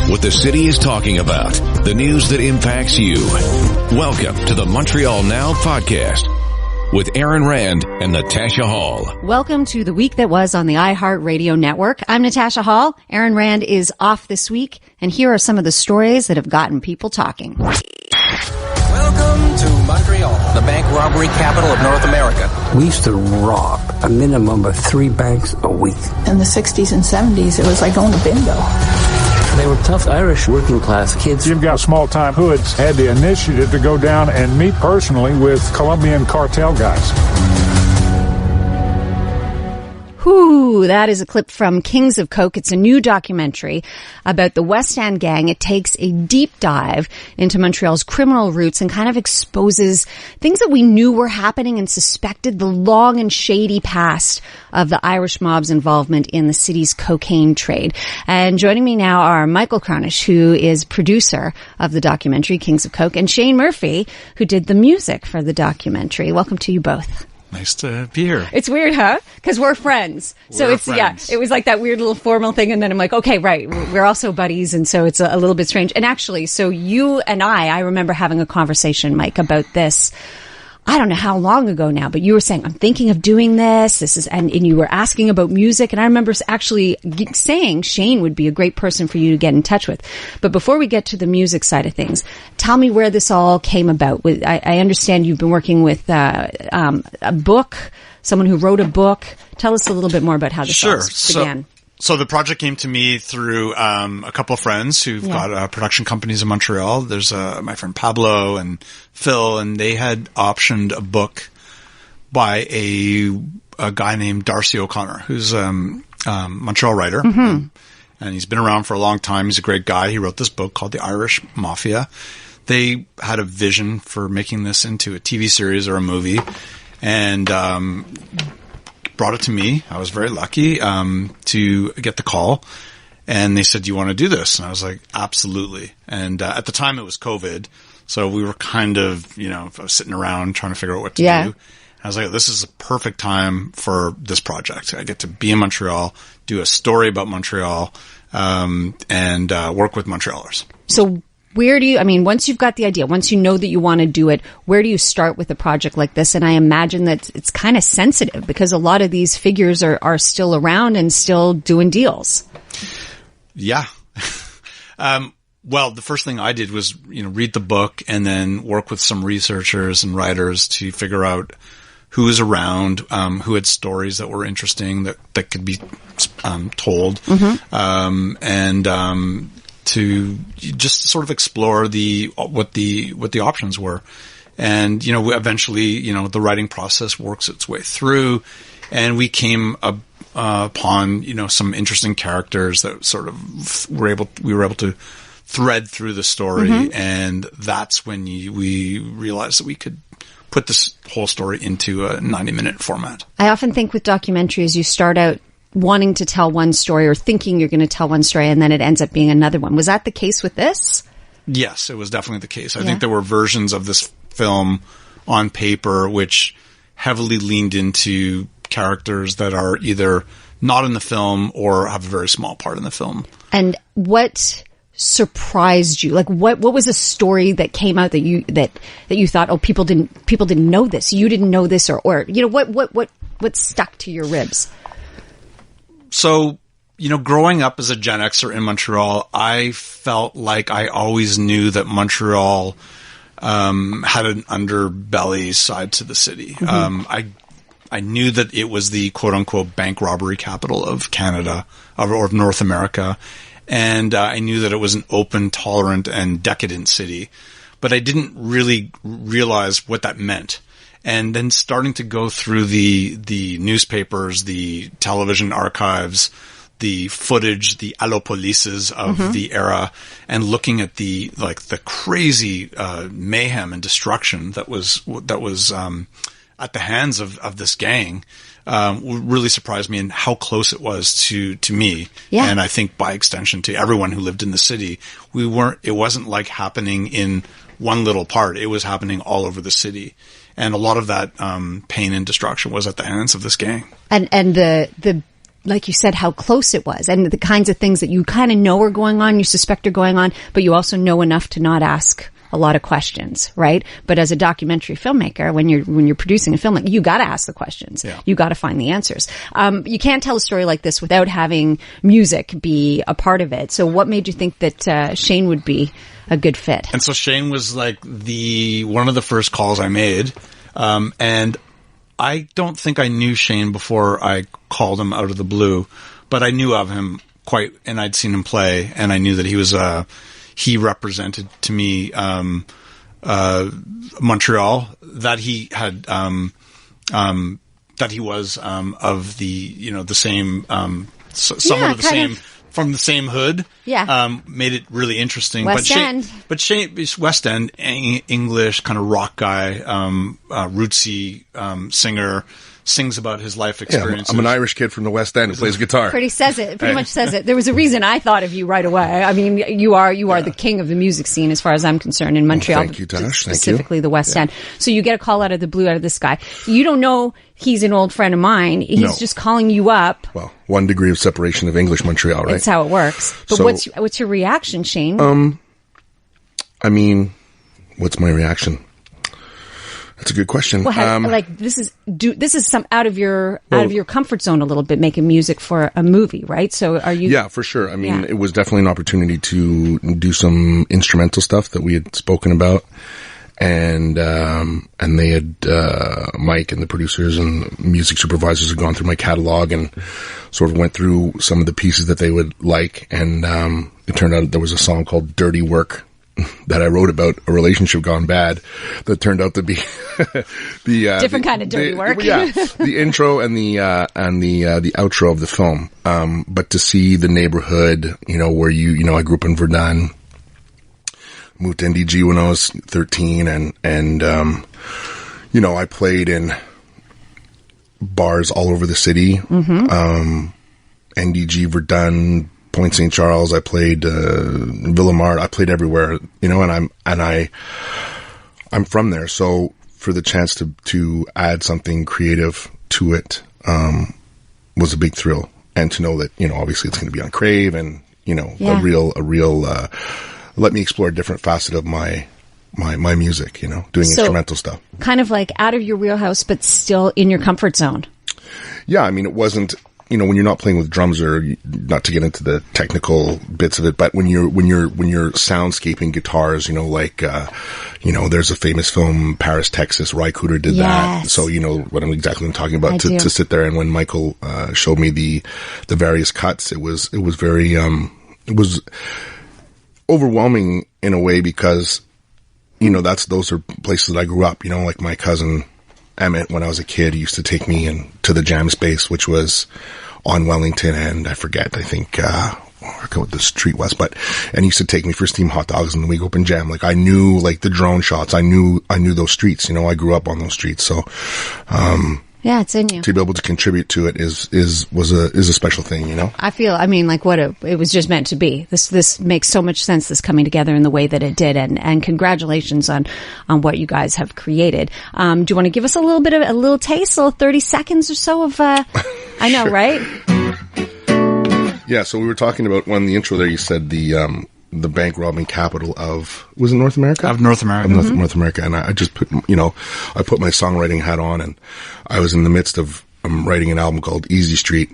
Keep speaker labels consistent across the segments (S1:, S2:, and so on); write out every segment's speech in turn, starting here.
S1: What the city is talking about. The news that impacts you. Welcome to the Montreal Now podcast with Aaron Rand and Natasha Hall.
S2: Welcome to the week that was on the iHeartRadio network. I'm Natasha Hall. Aaron Rand is off this week, and here are some of the stories that have gotten people talking.
S3: Welcome to Montreal, the bank robbery capital of North America.
S4: We used to rob a minimum of 3 banks a week.
S5: In the 60s and 70s, it was like going to bingo.
S4: They were tough Irish working class kids.
S6: You've got small-time hoods had the initiative to go down and meet personally with Colombian cartel guys.
S2: Whew, that is a clip from Kings of Coke. It's a new documentary about the West End gang. It takes a deep dive into Montreal's criminal roots and kind of exposes things that we knew were happening and suspected, the long and shady past of the Irish mob's involvement in the city's cocaine trade. And joining me now are Michael KRONISH, who is producer of the documentary Kings of Coke, and Shane Murphy, who did the music for the documentary. Welcome to you both.
S7: Nice to be here.
S2: It's weird, huh? Because we're friends. So it's, friends. Yeah, it was like that weird little formal thing. And then I'm like, okay, right. We're also buddies. And so it's a little bit strange. And actually, so you and I remember having a conversation, Mike, about this. I don't know how long ago now, but you were saying, I'm thinking of doing this. And you were asking about music. And I remember actually saying Shane would be a great person for you to get in touch with. But before we get to the music side of things, tell me where this all came about. I understand you've been working with a book, someone who wrote a book. Tell us a little bit more about how this all began.
S7: So the project came to me through a couple of friends who've got production companies in Montreal. There's my friend Pablo and Phil, and they had optioned a book by a guy named Darcy O'Connor, who's a Montreal writer. Mm-hmm. And he's been around for a long time. He's a great guy. He wrote this book called The Irish Mafia. They had a vision for making this into a TV series or a movie, and brought it to me. I was very lucky to get the call, and they said, "Do you want to do this?" And I was like, "Absolutely." And at the time, it was COVID, so we were kind of, sitting around trying to figure out what to do. I was like, "This is a perfect time for this project. I get to be in Montreal, do a story about Montreal, and work with Montrealers." So
S2: where do you, once you've got the idea, once you know that you want to do it, where do you start with a project like this? And I imagine that it's kind of sensitive because a lot of these figures are still around and still doing deals.
S7: Yeah. Well, the first thing I did was, read the book and then work with some researchers and writers to figure out who was around, who had stories that were interesting that could be told. Mm-hmm. To just sort of explore what the options were. And, eventually, the writing process works its way through, and we came upon, some interesting characters that sort of we were able to thread through the story. Mm-hmm. And that's when we realized that we could put this whole story into a 90-minute format.
S2: I often think with documentaries, you start out wanting to tell one story or thinking you're going to tell one story, and then it ends up being another one. Was that the case with this?
S7: Yes, it was definitely the case. I think there were versions of this film on paper which heavily leaned into characters that are either not in the film or have a very small part in the film. And
S2: what surprised you? Like what was a story that came out that you thought, oh, people didn't know this. You didn't know this, or what stuck to your ribs?
S7: So, growing up as a Gen Xer in Montreal, I felt like I always knew that Montreal had an underbelly side to the city. Mm-hmm. I knew that it was the quote-unquote bank robbery capital of Canada, or of North America, and I knew that it was an open, tolerant, and decadent city. But I didn't really realize what that meant. And then starting to go through the newspapers, the television archives, the footage, the allopolices of mm-hmm. the era, and looking at the crazy mayhem and destruction that was at the hands of this gang, really surprised me in how close it was to me. Yeah. And I think by extension to everyone who lived in the city. It wasn't like happening in one little part. It was happening all over the city. And a lot of that pain and destruction was at the hands of this gang.
S2: And the like you said, how close it was and the kinds of things that you kind of know are going on, you suspect are going on, but you also know enough to not ask a lot of questions, right? But as a documentary filmmaker, when you're producing a film, you got to ask the questions. Yeah. You got to find the answers. You can't tell a story like this without having music be a part of it. So what made you think that Shane would be a good fit?
S7: And so Shane was like one of the first calls I made. And I don't think I knew Shane before I called him out of the blue, but I knew of him and I'd seen him play, and I knew that he represented to me Montreal, that he had that he was of the the same somewhat of the same from the same hood.
S2: Yeah,
S7: made it really interesting.
S2: West End.
S7: But Shane, West End, English kind of rock guy, rootsy singer. Sings about his life experiences.
S8: I'm an Irish kid from the West End who plays guitar.
S2: Pretty much says it. There was a reason I thought of you right away. I mean, you are the king of the music scene as far as I'm concerned in Montreal.
S8: Thank you, Tash.
S2: Specifically the West End. So you get a call out of the blue out of this guy. You don't know he's an old friend of mine. He's just calling you up.
S8: Well, 1 degree of separation of English Montreal, right?
S2: That's how it works. But so, what's your reaction, Shane?
S8: I mean, what's my reaction? That's a good question.
S2: Well, this is some out of your comfort zone a little bit, making music for a movie, right? So are you?
S8: Yeah, for sure. I mean, it was definitely an opportunity to do some instrumental stuff that we had spoken about, and they had Mike and the producers and music supervisors had gone through my catalog and sort of went through some of the pieces that they would like, and it turned out there was a song called "Dirty Work" that I wrote about a relationship gone bad that turned out to be the
S2: different kind of dirty work.
S8: Yeah, the intro and the outro of the film. But to see the neighborhood, where I grew up in Verdun, moved to NDG when I was 13, and I played in bars all over the city. Mm-hmm. NDG, Verdun, Point St. Charles, I played Villemart, I played everywhere, and I'm from there. So for the chance to add something creative to it was a big thrill, and to know that obviously it's going to be on Crave, and a real let me explore a different facet of my music, doing instrumental stuff.
S2: Kind of like out of your wheelhouse, but still in your comfort zone.
S8: Yeah, I mean, it wasn't. When you're not playing with drums, or not to get into the technical bits of it, but when you're soundscaping guitars, there's a famous film, Paris, Texas, Ry Cooder did that. So, what I'm talking about, to sit there. And when Michael, showed me the various cuts, it was very, it was overwhelming in a way, because, those are places that I grew up, like my cousin Emmett, when I was a kid, he used to take me to the jam space, which was on Wellington, and I think the street was, and he used to take me for steamed hot dogs, and we go up and jam. Like, I knew, the drone shots. I knew those streets. I grew up on those streets. So,
S2: yeah, it's in you.
S8: To be able to contribute to it is a special thing,
S2: I feel, it was just meant to be. This makes so much sense, this coming together in the way that it did, and congratulations on what you guys have created. Do you want to give us a little taste, a little 30 seconds or so of, I know,
S8: sure.
S2: Right?
S8: Yeah, so we were talking about, when the intro there, you said the bank robbing capital of, was it North America?
S7: Of North America.
S8: Of North America. And I just put, I put my songwriting hat on, and I was in the midst of writing an album called Easy Street,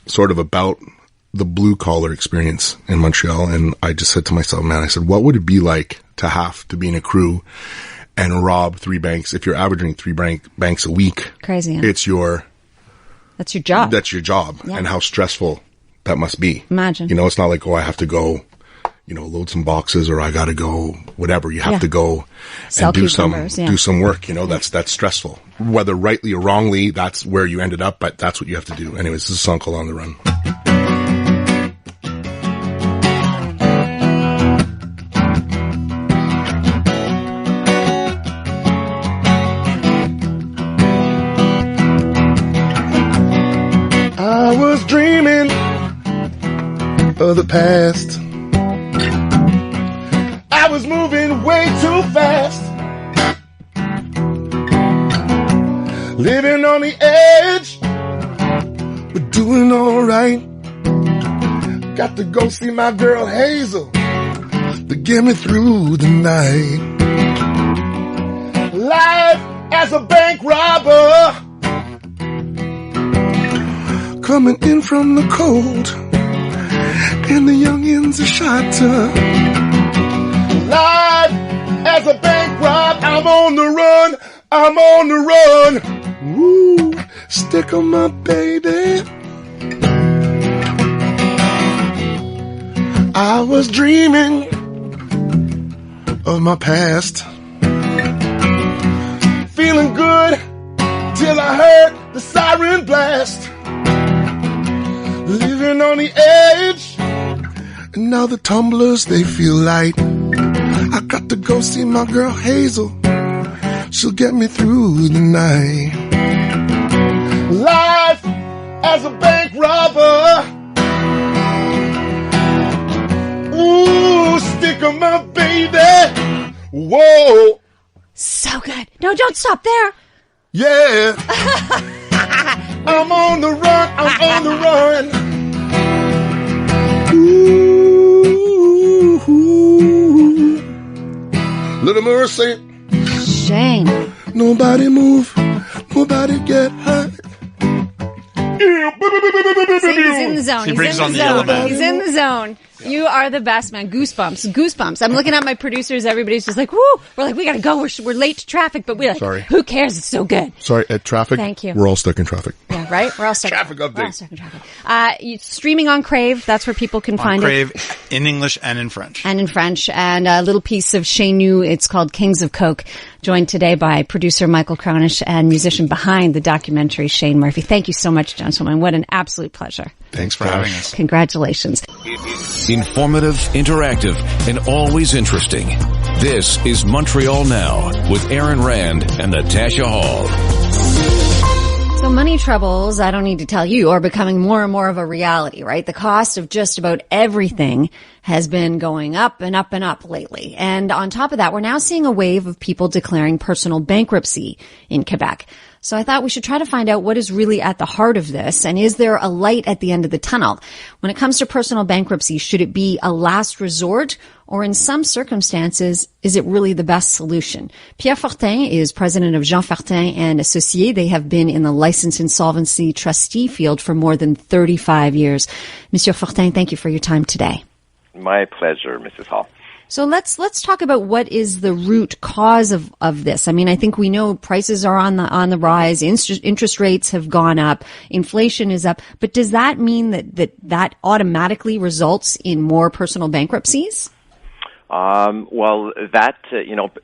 S8: sort of about the blue collar experience in Montreal. And I just said to myself, what would it be like to have to be in a crew and rob 3 banks? If you're averaging 3 banks a week,
S2: crazy. Huh?
S8: That's your job. That's your job. Yeah. And how stressful that must be.
S2: Imagine.
S8: It's not like, I have to go, load some boxes, or I got to go, whatever. You have to go and do some work. That's stressful. Whether rightly or wrongly, that's where you ended up, but that's what you have to do. Anyways, this is a song called On the Run. I was dreaming of the past. I was moving way too fast, living on the edge, but doing alright. Got to go see my girl Hazel to get me through the night. Life as a bank robber, coming in from the cold, and the youngins are shot up. Life as a bank rob, I'm on the run, I'm on the run. Woo, stick 'em up, baby. I was dreaming of my past, feeling good till I heard the siren blast. Living on the edge, and now the tumblers, they feel light. I got to go see my girl Hazel, she'll get me through the night. Life as a bank robber, ooh, stick 'em up, baby. Whoa.
S2: So good. No, don't stop there.
S8: Yeah. I'm on the run, I'm on the run. Ooh. Little Mercy.
S2: Shane.
S8: Nobody move, nobody get hurt.
S2: See, he's in the zone.
S7: He brings on the element.
S2: He's in the zone. You are the best, man. Goosebumps. I'm looking at my producers. Everybody's just like, woo. We're like, we gotta go. We're late to traffic, but we're like,
S8: sorry.
S2: Who cares? It's so good.
S8: Sorry, at traffic.
S2: Thank you.
S8: We're all stuck in traffic.
S2: Yeah, right? We're all stuck.
S8: Traffic update.
S2: We're all stuck in traffic. Streaming on Crave. That's where people can find
S7: Crave,
S2: it.
S7: in English and in French.
S2: And in French. And a little piece of Chez Nous. It's called Kings of Coke. Joined today by producer Michael Kronish and musician behind the documentary, Shane Murphy. Thank you so much, gentlemen. What an absolute pleasure.
S7: Thanks for having us.
S2: Congratulations.
S1: Informative, interactive, and always interesting. This is Montreal Now with Aaron Rand and Natasha Hall.
S2: So money troubles, I don't need to tell you, are becoming more and more of a reality, right? The cost of just about everything has been going up and up and up lately. And on top of that, we're now seeing a wave of people declaring personal bankruptcy in Quebec. So I thought we should try to find out what is really at the heart of this, and is there a light at the end of the tunnel? When it comes to personal bankruptcy, should it be a last resort, or in some circumstances, is it really the best solution? Pierre Fortin is president of Jean Fortin and Associés. They have been in the licensed insolvency trustee field for more than 35 years. Monsieur Fortin, thank you for your time today.
S9: My pleasure, Mrs. Hall.
S2: So let's talk about what is the root cause of this. I mean, I think we know prices are on the rise, interest rates have gone up, inflation is up, but does that mean that automatically results in more personal bankruptcies?
S9: Well, that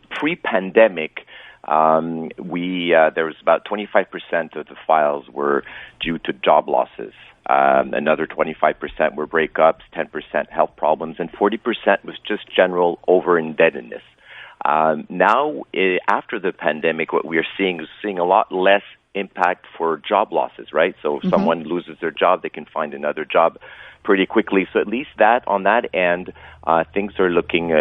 S9: pre-pandemic, there was about 25% of the files were due to job losses. Another 25% were breakups, 10% health problems, and 40% was just general over-indebtedness. Now, after the pandemic, what we are seeing is a lot less impact for job losses, right? So if someone loses their job, they can find another job pretty quickly. So at least on that end, things are looking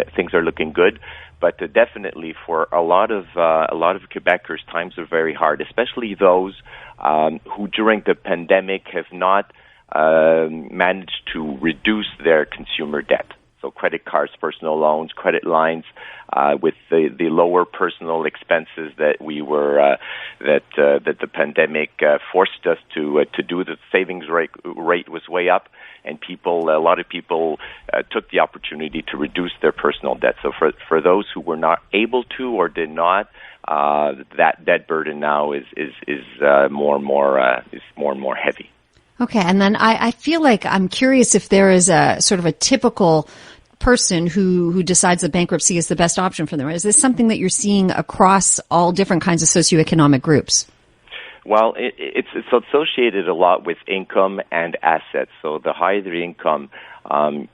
S9: good. But definitely for a lot of Quebecers, times are very hard, especially those who during the pandemic have not managed to reduce their consumer debt. So credit cards, personal loans, credit lines, with the lower personal expenses that that the pandemic forced us to do. The savings rate was way up, and a lot of people took the opportunity to reduce their personal debt. So for those who were not able to or did not, that debt burden now is more and more heavy.
S2: Okay, and then I feel like I'm curious if there is a sort of a typical person who decides that bankruptcy is the best option for them. Is this something that you're seeing across all different kinds of socioeconomic groups?
S9: Well, it's associated a lot with income and assets. So the higher the income,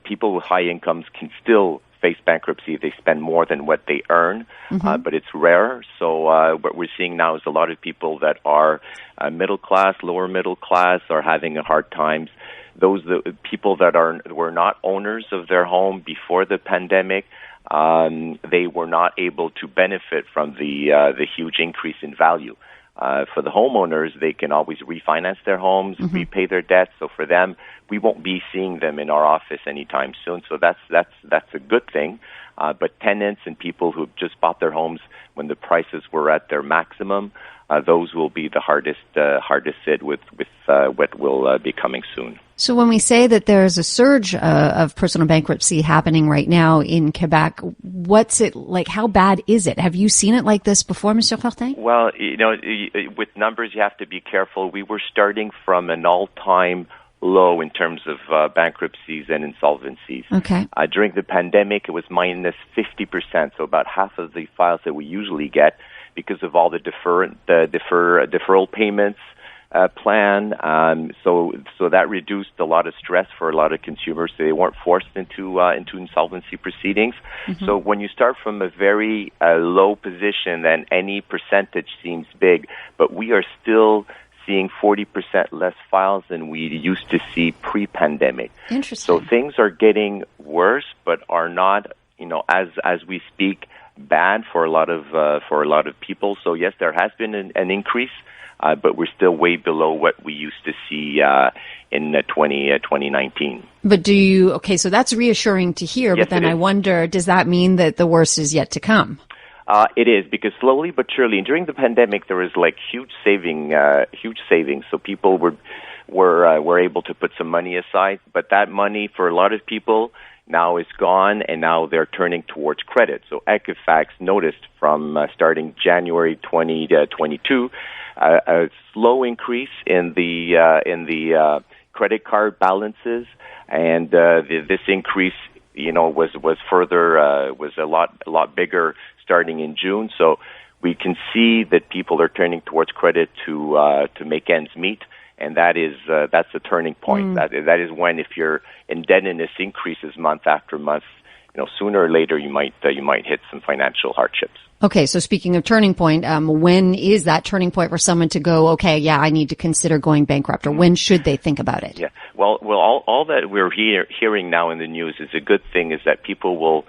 S9: people with high incomes can still face bankruptcy if they spend more than what they earn, but it's rare. So what we're seeing now is a lot of people that are middle class, lower middle class, are having a hard times. The people that were not owners of their home before the pandemic, they were not able to benefit from the huge increase in value. For the homeowners, they can always refinance their homes, repay their debts. So for them, we won't be seeing them in our office anytime soon. So that's a good thing. But tenants and people who've just bought their homes when the prices were at their maximum, those will be the hardest hit with what will be coming soon.
S2: So when we say that there's a surge of personal bankruptcy happening right now in Quebec, what's it like? How bad is it? Have you seen it like this before, Monsieur Fortin?
S9: Well, with numbers, you have to be careful. We were starting from an all-time low in terms of bankruptcies and insolvencies.
S2: Okay.
S9: During the pandemic, it was minus 50%, so about half of the files that we usually get because of all the deferral payments plan. So that reduced a lot of stress for a lot of consumers. So they weren't forced into insolvency proceedings. So when you start from a very low position, then any percentage seems big, but we are still seeing 40% less files than we used to see pre-pandemic.
S2: Interesting.
S9: So things are getting worse, but are not, as we speak, bad for a lot of people. So yes, there has been an increase, but we're still way below what we used to see in 2019.
S2: But so that's reassuring to hear,
S9: yes,
S2: but then I wonder, does that mean that the worst is yet to come?
S9: It is, because slowly but surely, during the pandemic, there was huge savings. So people were able to put some money aside, but that money for a lot of people now is gone, and now they're turning towards credit. So Equifax noticed from starting January 2022 a slow increase in the credit card balances, and this increase, was a lot bigger starting in June. So we can see that people are turning towards credit to make ends meet, and that's a turning point. That is when, if your indebtedness increases month after month, sooner or later you might hit some financial hardships.
S2: Okay, so speaking of turning point, when is that turning point for someone to go, okay, yeah, I need to consider going bankrupt, or when should they think about it?
S9: Yeah, well, all that we're hearing now in the news is a good thing, is that people will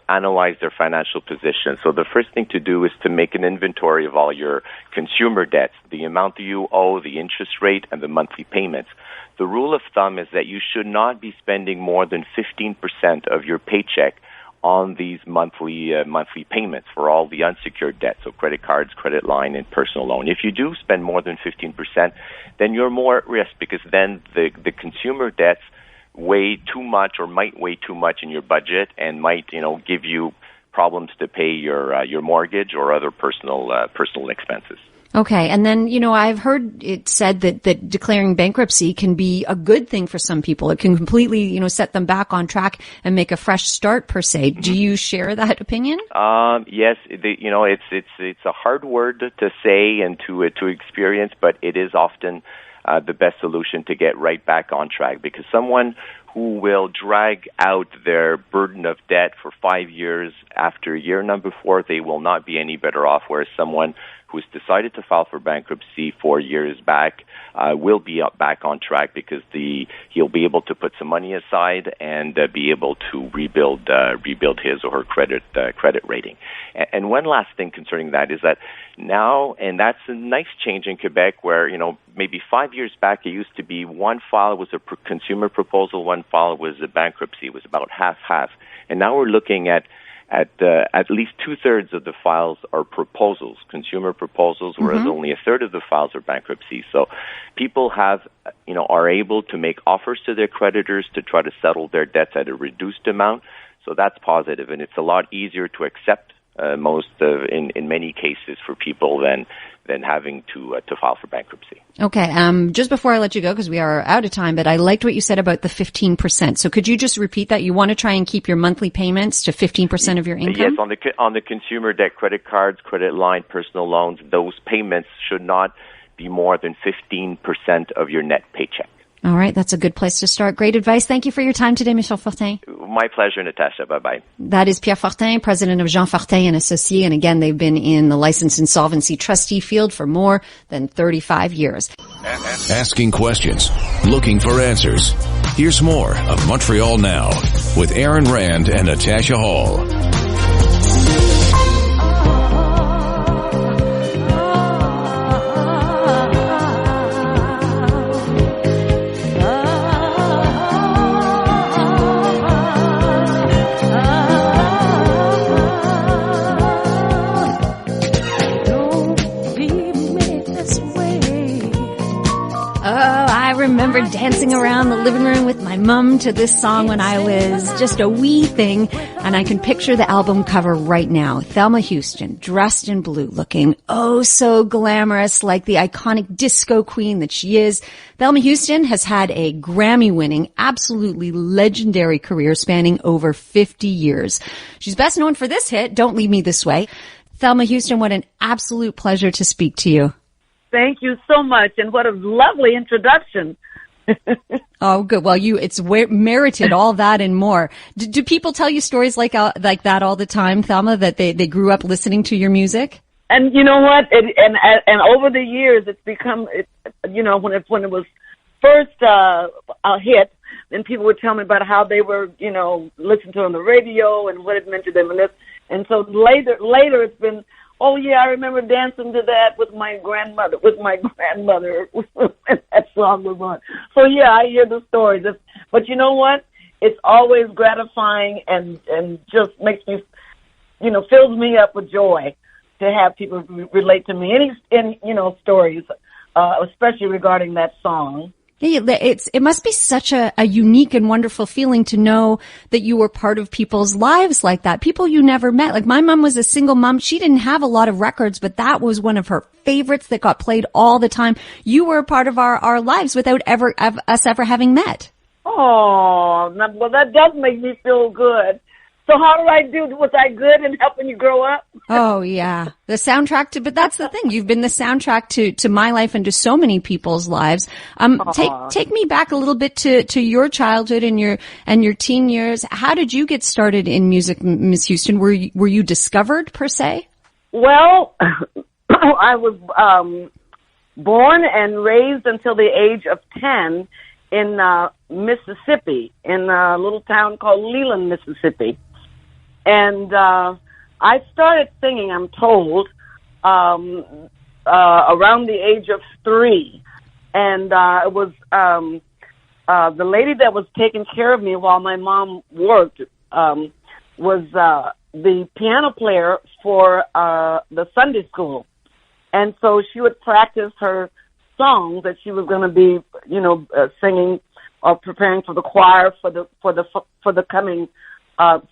S9: analyze their financial position. So the first thing to do is to make an inventory of all your consumer debts, the amount that you owe, the interest rate, and the monthly payments. The rule of thumb is that you should not be spending more than 15% of your paycheck on these monthly payments for all the unsecured debts, so credit cards, credit line, and personal loan. If you do spend more than 15%, then you're more at risk, because then the consumer debts weigh too much, or might weigh too much in your budget, and might give you problems to pay your mortgage or other personal expenses.
S2: Okay, and then I've heard it said that declaring bankruptcy can be a good thing for some people. It can completely set them back on track and make a fresh start per se. Do you share that opinion?
S9: Yes, it's a hard word to say and to experience, but it is often the best solution to get right back on track, because someone who will drag out their burden of debt for 5 years, after year number 4, they will not be any better off, whereas someone who's decided to file for bankruptcy 4 years back will be back on track, because he'll be able to put some money aside and be able to rebuild his or her credit rating. And one last thing concerning that is that now, and that's a nice change in Quebec, where maybe 5 years back it used to be one file was a consumer proposal, one file was a bankruptcy. It was about half, and now we're looking at least 2/3 of the files are proposals, consumer proposals, whereas only a third of the files are bankruptcy. So people are able to make offers to their creditors to try to settle their debts at a reduced amount. So that's positive, and it's a lot easier to accept in many cases for people than having to file for bankruptcy.
S2: Okay. Just before I let you go, because we are out of time, but I liked what you said about the 15%. So could you just repeat that? You want to try and keep your monthly payments to 15% of your income?
S9: Yes, on the consumer debt, credit cards, credit line, personal loans, those payments should not be more than 15% of your net paycheck.
S2: All right, that's a good place to start. Great advice. Thank you for your time today, Michel Fortin.
S9: My pleasure, Natasha. Bye-bye.
S2: That is Pierre Fortin, president of Jean Fortin and Associés. And again, they've been in the licensed insolvency trustee field for more than 35 years.
S1: Asking questions, looking for answers. Here's more of Montreal Now with Aaron Rand and Natasha Hall.
S2: dancing around the living room with my mum to this song when I was just a wee thing, and I can picture the album cover right now. Thelma Houston, dressed in blue, looking oh so glamorous, like the iconic disco queen that she is. Thelma Houston has had a Grammy-winning, absolutely legendary career spanning over 50 years. She's best known for this hit, Don't Leave Me This Way. Thelma Houston, what an absolute pleasure to speak to you.
S10: Thank you so much, and what a lovely introduction.
S2: Oh, good. Well, it's merited all that and more. Do people tell you stories like that all the time, Thelma, that they grew up listening to your music?
S10: And you know what? And over the years, it's become, when it was first a hit, then people would tell me about how they were, listening to it on the radio and what it meant to them. And so later it's been, oh yeah, I remember dancing to that with my grandmother when that song was on. So yeah, I hear the stories. But you know what? It's always gratifying and just makes me, fills me up with joy to have people relate to me. Any stories, especially regarding that song.
S2: It must be such a unique and wonderful feeling to know that you were part of people's lives like that. People you never met. Like my mom was a single mom. She didn't have a lot of records, but that was one of her favorites that got played all the time. You were a part of our lives without us ever having met.
S10: Oh, well, that does make me feel good. So how do I do? Was I good in helping you grow up?
S2: Oh, yeah. The soundtrack but that's the thing. You've been the soundtrack to my life and to so many people's lives. Take me back a little bit to your childhood and your teen years. How did you get started in music, Miss Houston? Were you discovered per se?
S10: Well, I was, born and raised until the age of 10 in, Mississippi, in a little town called Leland, Mississippi. And I started singing, I'm told, around the age of 3. And it was the lady that was taking care of me while my mom worked was the piano player for the Sunday school. And so she would practice her songs that she was going to be, singing or preparing for the choir for the coming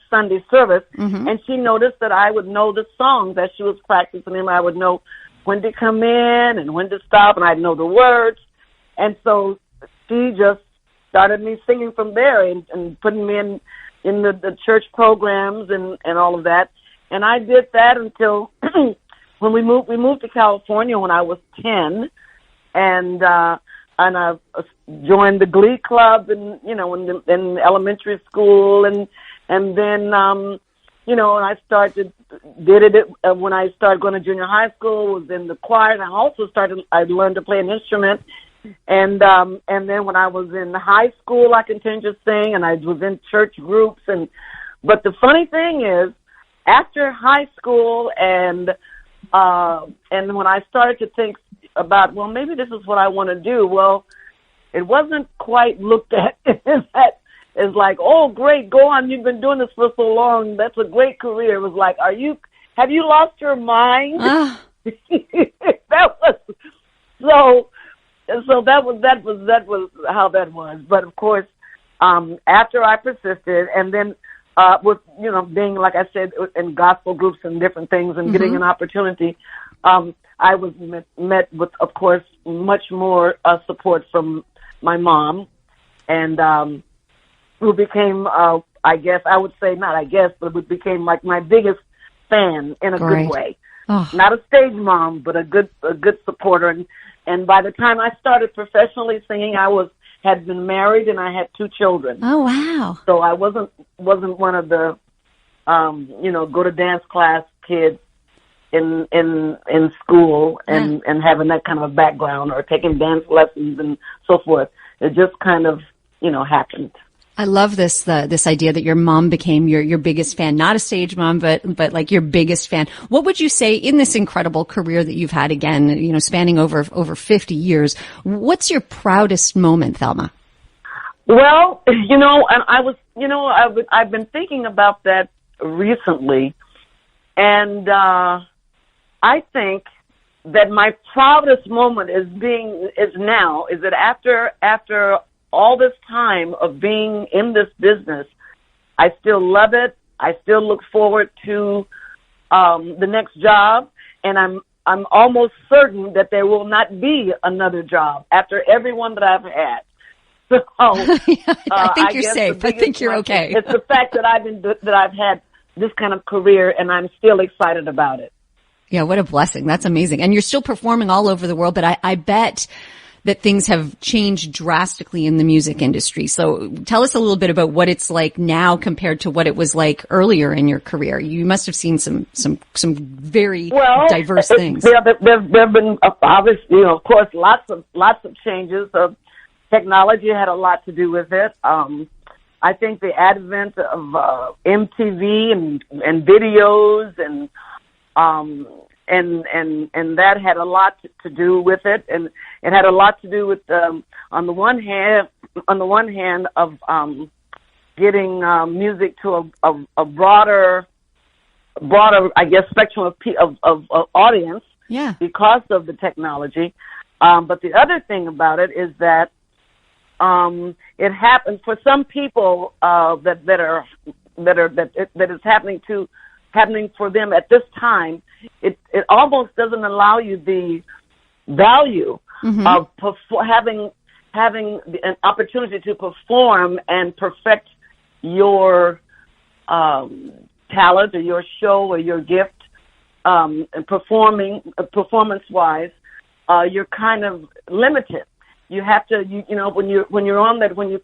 S10: Sunday service. Mm-hmm. And she noticed that I would know the songs as she was practicing them. I would know when to come in and when to stop, and I'd know the words. And so she just started me singing from there and putting me in the church programs and all of that. And I did that until when we moved to California when I was 10, and I joined the Glee Club in elementary school, and then and I when I started going to junior high school, was in the choir, and I learned to play an instrument. And then when I was in high school, I continued to sing, and I was in church groups. But the funny thing is, after high school and when I started to think about, well, maybe this is what I want to do, well, it wasn't quite looked at as like, oh, great, go on, you've been doing this for so long, that's a great career. It was like, have you lost your mind? So that was how that was. But of course, after I persisted, and then with being, like I said, in gospel groups and different things, and getting an opportunity, I was met with, of course, much more support from my mom, and who became, who became like my biggest fan in a good way. Oh. Not a stage mom, but a good supporter. And by the time I started professionally singing, I had been married and I had 2 children.
S2: Oh, wow.
S10: So I wasn't one of the, go to dance class kids in school and having that kind of a background or taking dance lessons and so forth. It just kind of, happened.
S2: I love this idea that your mom became your biggest fan, not a stage mom, but like your biggest fan. What would you say in this incredible career that you've had, again, spanning over 50 years? What's your proudest moment, Thelma?
S10: Well, and I was, I've been thinking about that recently, and I think that my proudest moment is that after all this time of being in this business, I still love it. I still look forward to the next job, and I'm almost certain that there will not be another job after every one that I've had. So
S2: I think you're safe. I think you're okay.
S10: It's the fact that I've had this kind of career, and I'm still excited about it.
S2: Yeah, what a blessing. That's amazing. And you're still performing all over the world, but I bet that things have changed drastically in the music industry. So tell us a little bit about what it's like now compared to what it was like earlier in your career. You must have seen some very diverse things.
S10: There have been obviously, of course, lots of changes. Technology had a lot to do with it. I think the advent of MTV and videos and that had a lot to do with it, and it had a lot to do with on the one hand of getting music to a broader I guess spectrum of audience, because of the technology. But the other thing about it is that it happens for some people that is happening for them at this time. It almost doesn't allow you the value of having an opportunity to perform and perfect your talent or your show or your gift, and performance-wise. You're kind of limited. You have to, when you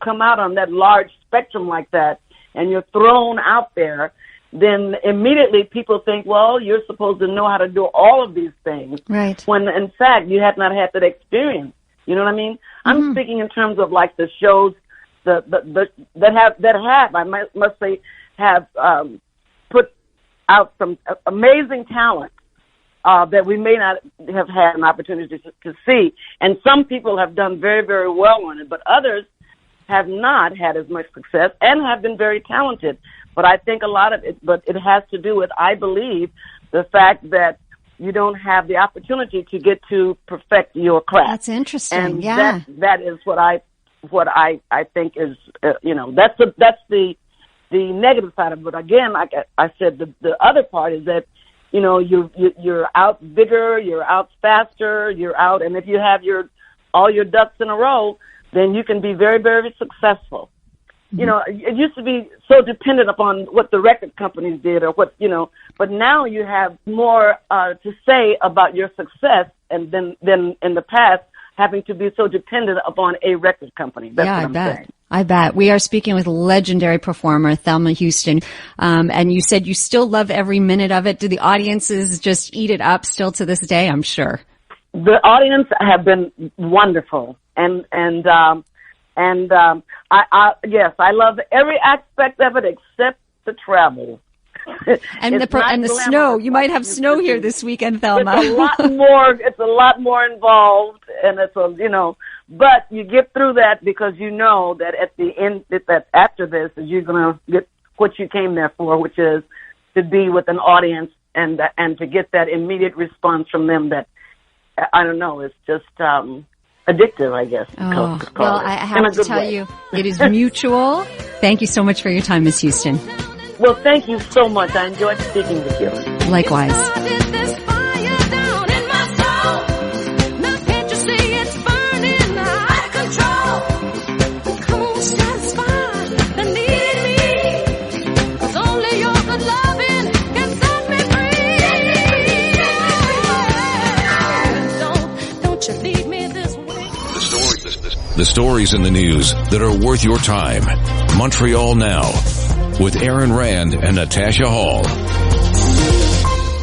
S10: come out on that large spectrum like that, and you're thrown out there, then immediately people think, well, you're supposed to know how to do all of these things.
S2: Right.
S10: When in fact you have not had that experience. You know what I mean? I'm speaking in terms of like the shows that have put out some amazing talent that we may not have had an opportunity to see. And some people have done very, very well on it, but others have not had as much success and have been very talented. But I think a lot of it has to do with, I believe, the fact that you don't have the opportunity to get to perfect your craft.
S2: That's interesting.
S10: And
S2: yeah,
S10: that is what I think is, that's the negative side of it. But again, like I said, the other part is that, you're out bigger, you're out faster, you're out, and if you have all your ducks in a row, then you can be very, very successful. It used to be so dependent upon what the record companies did or what, but now you have more to say about your success and than in the past, having to be so dependent upon a record company. That's what I'm saying.
S2: I bet. We are speaking with legendary performer Thelma Houston. And you said you still love every minute of it. Do the audiences just eat it up still to this day? I'm sure.
S10: The audience have been wonderful. And yes, I love every aspect of it except the travel.
S2: And the snow. You might have snow here this weekend, Thelma.
S10: It's a lot more involved, and but you get through that because you know that at the end, that after this, you're gonna get what you came there for, which is to be with an audience and to get that immediate response from them that, I don't know, it's just addictive, I guess.
S2: Well, I have to tell you, it is mutual. Thank you so much for your time, Miss Houston.
S10: Well, thank you so much. I enjoyed speaking with you.
S2: Likewise.
S1: The stories in the news that are worth your time. Montreal Now with Aaron Rand and Natasha Hall.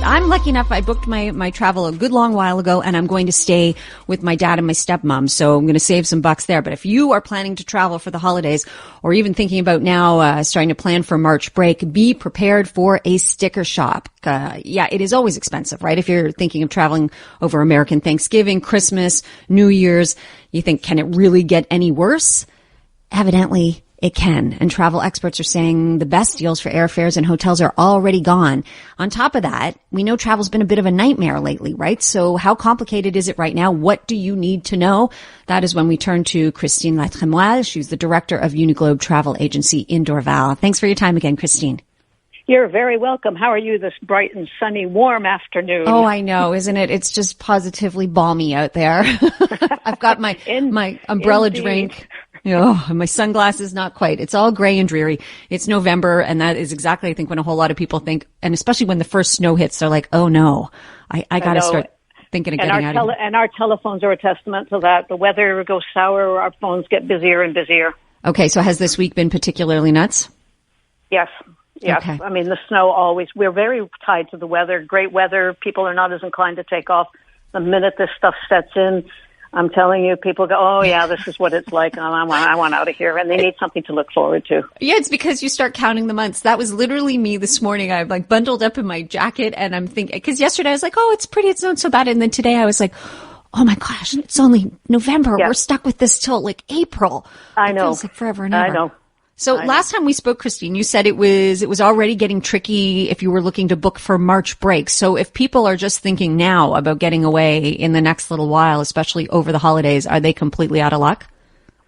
S2: I'm lucky enough, I booked my travel a good long while ago, and I'm going to stay with my dad and my stepmom, so I'm going to save some bucks there. But if you are planning to travel for the holidays, or even thinking about now starting to plan for March break, be prepared for a sticker shop. It is always expensive, right? If you're thinking of traveling over American Thanksgiving, Christmas, New Year's, you think, can it really get any worse? Evidently, It can. And travel experts are saying the best deals for airfares and hotels are already gone. On top of that, we know travel's been a bit of a nightmare lately, right? So how complicated is it right now? What do you need to know? That is when we turn to Christine LATREMOILLE. She's the director of Uniglobe Travel Agency in Dorval. Thanks for your time again, Christine.
S11: You're very welcome. How are you this bright and sunny, warm afternoon?
S2: Oh, I know, isn't it? It's just positively balmy out there. I've got my umbrella drink. Oh, my sunglasses, not quite. It's all gray and dreary. It's November, and that is exactly, I think, when a whole lot of people think, and especially when the first snow hits, they're like, oh no, I got to start thinking of getting out of here.
S11: And our telephones are a testament to that. The weather goes sour, our phones get busier and busier.
S2: Okay, so has this week been particularly nuts?
S11: Yes. Yes.
S2: Okay.
S11: I mean, the snow always, we're very tied to the weather. Great weather. People are not as inclined to take off. The minute this stuff sets in, I'm telling you, people go, oh yeah, this is what it's like. I want out of here. And they need something to look forward to.
S2: Yeah, it's because you start counting the months. That was literally me this morning. I'm like bundled up in my jacket and I'm thinking, cause yesterday I was like, oh, it's pretty. It's not so bad. And then today I was like, oh my gosh, it's only November. Yeah. We're stuck with this till like April.
S11: I know.
S2: It feels like forever and ever.
S11: I know.
S2: So last time we spoke, Christine, you said it was already getting tricky if you were looking to book for March break. So if people are just thinking now about getting away in the next little while, especially over the holidays, are they completely out of luck?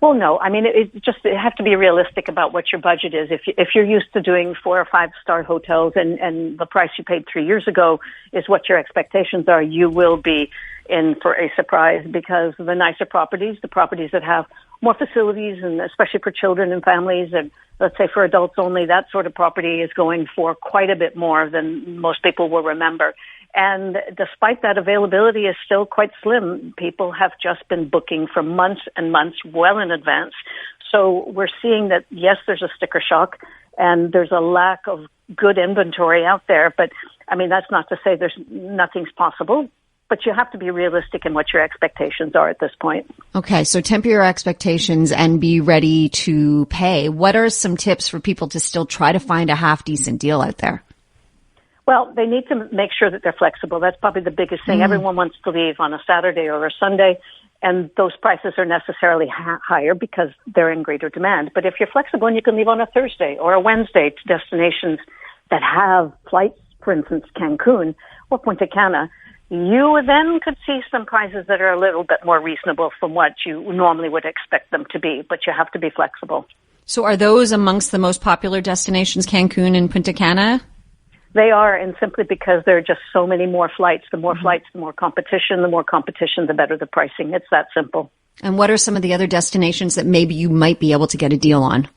S11: Well, no. I mean, it have to be realistic about what your budget is. If you're used to doing 4 or 5 star hotels and the price you paid 3 years ago is what your expectations are, you will be in for a surprise because the nicer properties, the properties that have more facilities, and especially for children and families, and let's say for adults only, that sort of property is going for quite a bit more than most people will remember. And despite that, availability is still quite slim. People have just been booking for months and months well in advance. So we're seeing that, yes, there's a sticker shock and there's a lack of good inventory out there. But I mean, that's not to say nothing's possible. But you have to be realistic in what your expectations are at this point.
S2: Okay, so temper your expectations and be ready to pay. What are some tips for people to still try to find a half-decent deal out there?
S11: Well, they need to make sure that they're flexible. That's probably the biggest thing. Everyone wants to leave on a Saturday or a Sunday, and those prices are necessarily higher because they're in greater demand. But if you're flexible and you can leave on a Thursday or a Wednesday to destinations that have flights, for instance, Cancun or Punta Cana, you then could see some prices that are a little bit more reasonable from what you normally would expect them to be, but you have to be flexible.
S2: So are those amongst the most popular destinations, Cancun and Punta Cana?
S11: They are, and simply because there are just so many more flights. The more flights, the more competition. The more competition, the better the pricing. It's that simple.
S2: And what are some of the other destinations that maybe you might be able to get a deal on?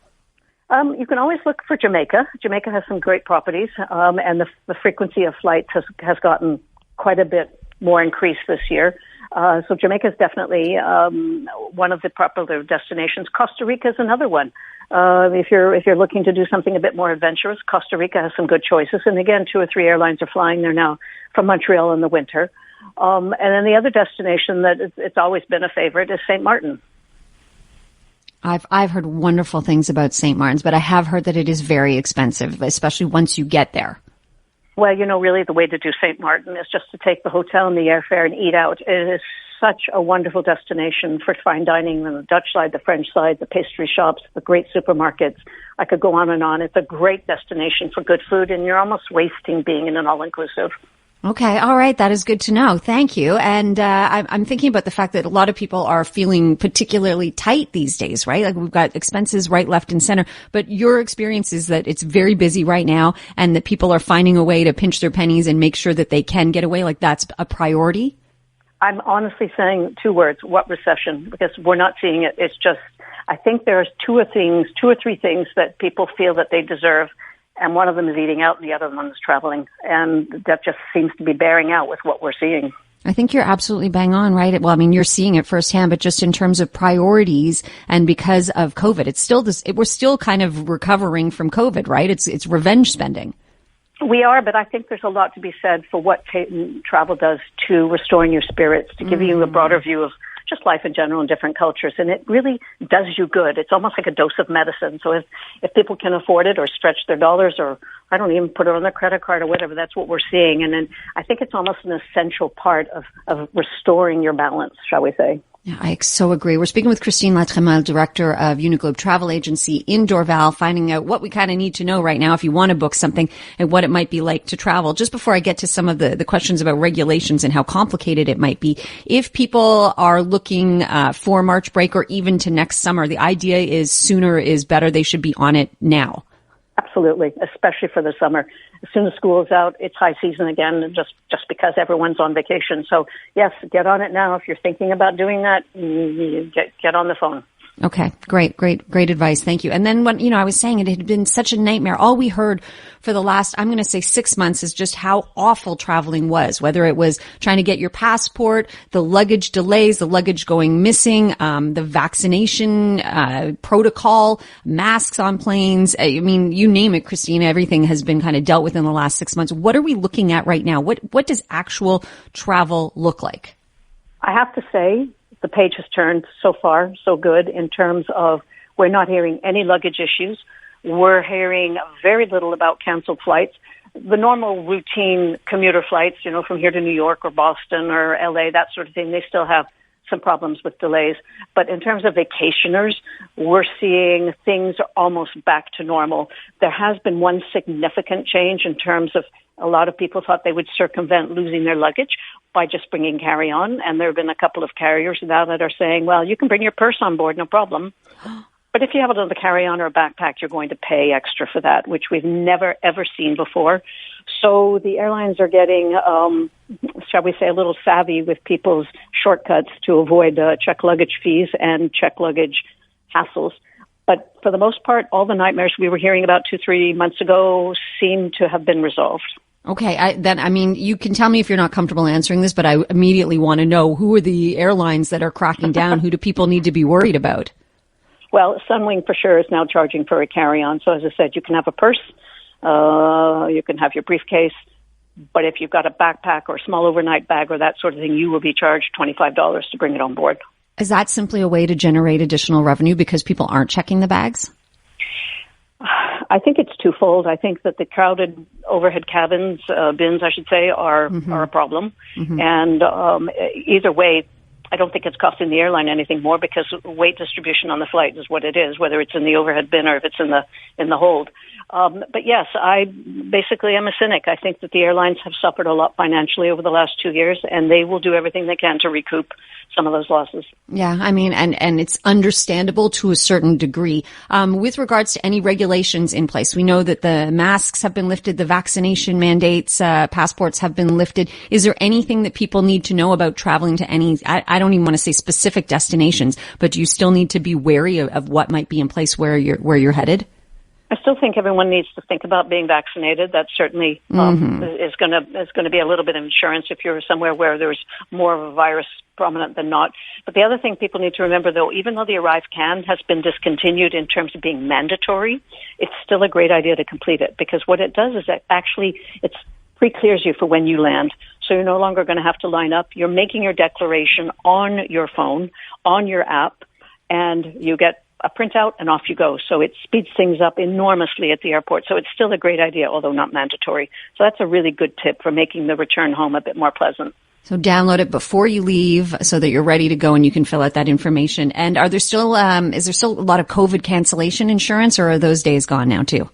S11: You can always look for Jamaica. Jamaica has some great properties, and the frequency of flights has gotten quite a bit more increased this year. So Jamaica is definitely one of the popular destinations. Costa Rica is another one. If you're looking to do something a bit more adventurous, Costa Rica has some good choices. And again, 2 or 3 airlines are flying there now from Montreal in the winter. And then the other destination that it's always been a favorite is St. Martin.
S2: I've heard wonderful things about St. Martin's, but I have heard that it is very expensive, especially once you get there.
S11: Well, really the way to do St. Martin is just to take the hotel and the airfare and eat out. It is such a wonderful destination for fine dining on the Dutch side, the French side, the pastry shops, the great supermarkets. I could go on and on. It's a great destination for good food, and you're almost wasting being in an all-inclusive.
S2: Okay. All right. That is good to know. Thank you. And I'm thinking about the fact that a lot of people are feeling particularly tight these days, right? Like we've got expenses right, left, and center. But your experience is that it's very busy right now and that people are finding a way to pinch their pennies and make sure that they can get away. Like that's a priority?
S11: I'm honestly saying 2 words, what recession? Because we're not seeing it. It's just, I think there's 2 or 3 things that people feel that they deserve. And one of them is eating out and the other one is traveling. And that just seems to be bearing out with what we're seeing.
S2: I think you're absolutely bang on, right? Well, I mean, you're seeing it firsthand, but just in terms of priorities and because of COVID, it's still we're still kind of recovering from COVID, right? It's revenge spending.
S11: We are, but I think there's a lot to be said for what travel does to restoring your spirits, to give you a broader view of just life in general in different cultures. And it really does you good. It's almost like a dose of medicine. So if people can afford it or stretch their dollars or I don't even put it on their credit card or whatever, that's what we're seeing. And then I think it's almost an essential part of restoring your balance, shall we say.
S2: Yeah, I so agree. We're speaking with Christine LATREMOILLE, director of Uniglobe Travel Agency in Dorval, finding out what we kind of need to know right now if you want to book something and what it might be like to travel. Just before I get to some of the questions about regulations and how complicated it might be, if people are looking for March break or even to next summer, the idea is sooner is better. They should be on it now.
S11: Absolutely, especially for the summer. As soon as school is out, it's high season again, just because everyone's on vacation. So, yes, get on it now. If you're thinking about doing that, get on the phone.
S2: Okay, great advice. Thank you. And then when, I was saying it had been such a nightmare. All we heard for the last, I'm going to say 6 months is just how awful traveling was, whether it was trying to get your passport, the luggage delays, the luggage going missing, the vaccination, protocol, masks on planes. I mean, you name it, Christine, everything has been kind of dealt with in the last 6 months. What are we looking at right now? What does actual travel look like?
S11: I have to say, the page has turned so far, so good in terms of we're not hearing any luggage issues. We're hearing very little about canceled flights. The normal routine commuter flights, from here to New York or Boston or LA, that sort of thing, they still have some problems with delays. But in terms of vacationers, we're seeing things are almost back to normal. There has been one significant change in terms of a lot of people thought they would circumvent losing their luggage by just bringing carry-on. And there have been a couple of carriers now that are saying, well, you can bring your purse on board, no problem. But if you have another carry-on or a backpack, you're going to pay extra for that, which we've never, ever seen before. So the airlines are getting, shall we say, a little savvy with people's shortcuts to avoid check luggage fees and check luggage hassles. But for the most part, all the nightmares we were hearing about 2-3 months ago seem to have been resolved.
S2: Okay, you can tell me if you're not comfortable answering this, but I immediately want to know, who are the airlines that are cracking down? Who do people need to be worried about?
S11: Well, Sunwing for sure is now charging for a carry-on. So as I said, you can have a purse, you can have your briefcase, but if you've got a backpack or a small overnight bag or that sort of thing, you will be charged $25 to bring it on board.
S2: Is that simply a way to generate additional revenue because people aren't checking the bags?
S11: I think it's twofold. I think that the crowded overhead cabins, bins, I should say, are a problem. Mm-hmm. And either way, I don't think it's costing the airline anything more because weight distribution on the flight is what it is, whether it's in the overhead bin or if it's in the hold. But yes, I basically am a cynic. I think that the airlines have suffered a lot financially over the last 2 years, and they will do everything they can to recoup some of those losses.
S2: Yeah, I mean, and it's understandable to a certain degree. With regards to any regulations in place, we know that the masks have been lifted, the vaccination mandates, passports have been lifted. Is there anything that people need to know about traveling to any, I don't even want to say specific destinations, but do you still need to be wary of what might be in place where you're headed?
S11: I still think everyone needs to think about being vaccinated. That certainly is going to be a little bit of insurance if you're somewhere where there's more of a virus prominent than not. But the other thing people need to remember, though, even though the Arrive Can has been discontinued in terms of being mandatory, it's still a great idea to complete it because what it does is that actually it pre-clears you for when you land. So you're no longer going to have to line up. You're making your declaration on your phone, on your app, and you get a printout and off you go. So it speeds things up enormously at the airport. So it's still a great idea, although not mandatory. So that's a really good tip for making the return home a bit more pleasant.
S2: So download it before you leave so that you're ready to go and you can fill out that information. And are there still, is there still a lot of COVID cancellation insurance or are those days gone now too?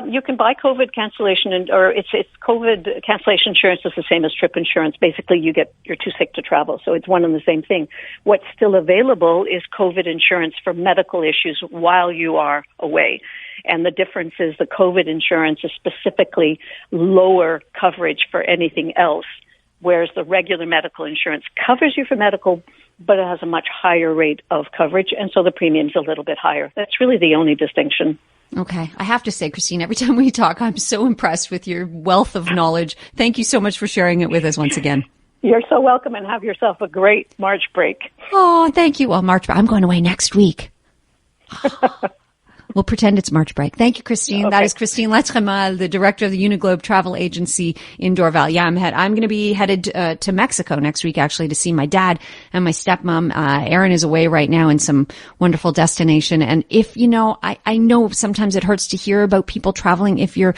S11: You can buy COVID cancellation, or it's COVID cancellation insurance is the same as trip insurance. Basically, you're too sick to travel, so it's one and the same thing. What's still available is COVID insurance for medical issues while you are away. And the difference is the COVID insurance is specifically lower coverage for anything else, whereas the regular medical insurance covers you for medical, but it has a much higher rate of coverage, and so the premium's a little bit higher. That's really the only distinction.
S2: Okay. I have to say, Christine, every time we talk, I'm so impressed with your wealth of knowledge. Thank you so much for sharing it with us once again.
S11: You're so welcome, and have yourself a great March break.
S2: Oh, thank you. Well, I'm going away next week. We'll pretend it's March break. Thank you, Christine.
S11: Okay.
S2: That is Christine LATREMOILLE, the director of the Uniglobe travel agency in Dorval. Yeah, I'm going to be headed to Mexico next week, actually, to see my dad and my stepmom. Aaron is away right now in some wonderful destination. And if, I know sometimes it hurts to hear about people traveling if you're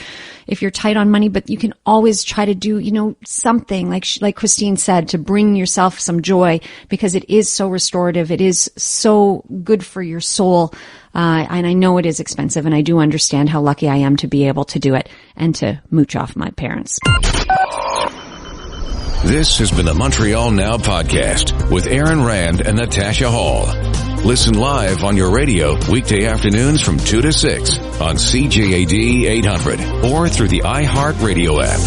S2: tight on money, but you can always try to do, something like Christine said, to bring yourself some joy, because it is so restorative. It is so good for your soul. And I know it is expensive, and I do understand how lucky I am to be able to do it and to mooch off my parents.
S1: This has been the Montreal Now podcast with Aaron Rand and Natasha Hall. Listen live on your radio weekday afternoons from 2 to 6 on CJAD 800 or through the iHeartRadio app.